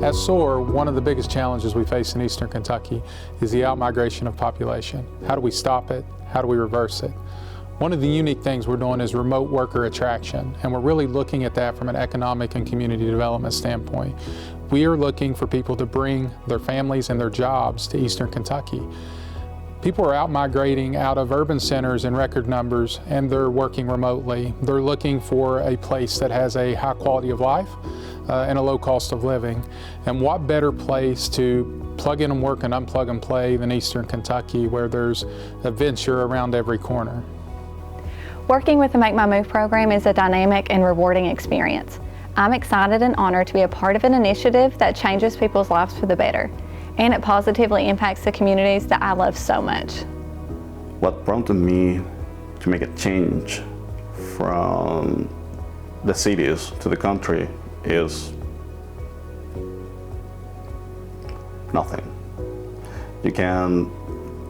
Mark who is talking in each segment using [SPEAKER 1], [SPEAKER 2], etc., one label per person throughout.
[SPEAKER 1] At SOAR, one of the biggest challenges we face in Eastern Kentucky is the outmigration of population. How do we stop it? How do we reverse it? One of the unique things we're doing is remote worker attraction, and we're really looking at that from an economic and community development standpoint. We are looking for people to bring their families and their jobs to Eastern Kentucky. People are out-migrating out of urban centers in record numbers, and they're working remotely. They're looking for a place that has a high quality of life and a low cost of living. And what better place to plug in and work and unplug and play than Eastern Kentucky, where there's adventure around every corner.
[SPEAKER 2] Working with the Make My Move program is a dynamic and rewarding experience. I'm excited and honored to be a part of an initiative that changes people's lives for the better, and it positively impacts the communities that I love so much.
[SPEAKER 3] What prompted me to make a change from the cities to the country is nothing. You can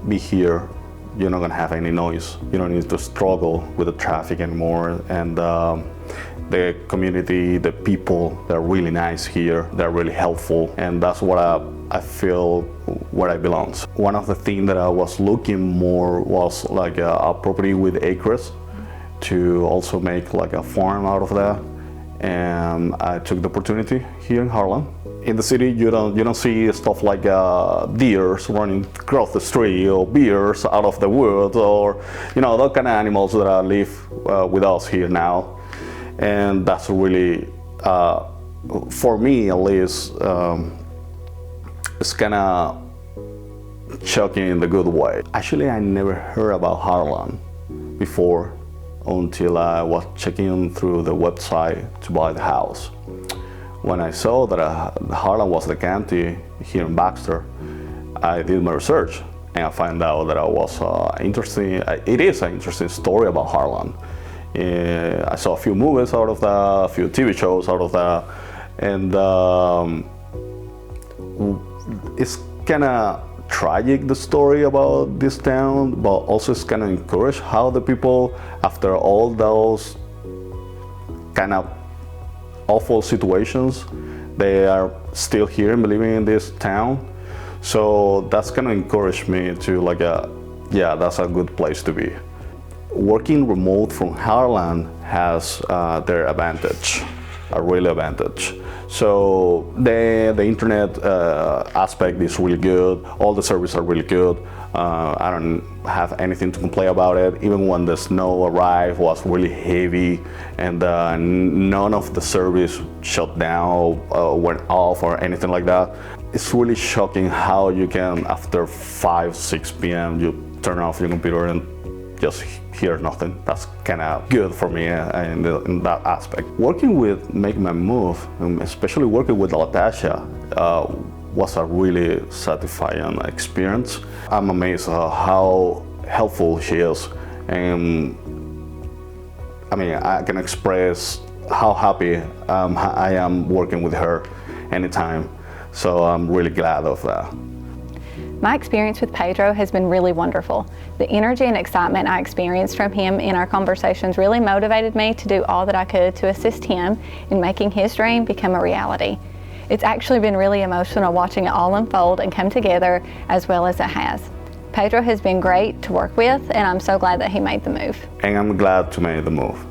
[SPEAKER 3] be here, you're not gonna have any noise. You don't need to struggle with the traffic anymore. And the community, the people, they're really nice here. They're really helpful. And that's what I feel where I belong. One of the things that I was looking more was like a property with acres to also make like a farm out of that. And I took the opportunity here in Harlan. In the city, you don't see stuff like deers running across the street, or bears out of the woods, or those kind of animals that live with us here now. And that's really, for me at least, it's kind of shocking in the good way. Actually, I never heard about Harlan before until I was checking through the website to buy the house. When I saw that Harlan was the county here in Baxter, I did my research and I found out that it is an interesting story about Harlan. I saw a few movies out of that, a few TV shows out of that, and it's kind of tragic, the story about this town, but also it's kind of encouraged how the people, after all those kind of awful situations, they are still here and believing in this town. So that's kind of encouraged me to yeah, that's a good place to be. Working remote from Harlan has their advantage, a real advantage. So the internet aspect is really good. All the services are really good. I don't have anything to complain about it. Even when the snow arrived, was really heavy, and none of the service shut down or went off or anything like that. It's really shocking how you can, after 5-6 p.m., you turn off your computer and just hear nothing. That's kind of good for me in that aspect. Working with Make My Move, and especially working with Latasha, was a really satisfying experience. I'm amazed how helpful she is, and I mean, I can express how happy I am working with her anytime. So I'm really glad of that.
[SPEAKER 2] My experience with Pedro has been really wonderful. The energy and excitement I experienced from him in our conversations really motivated me to do all that I could to assist him in making his dream become a reality. It's actually been really emotional watching it all unfold and come together as well as it has. Pedro has been great to work with, and I'm so glad that he made the move.
[SPEAKER 3] And I'm glad to make the move.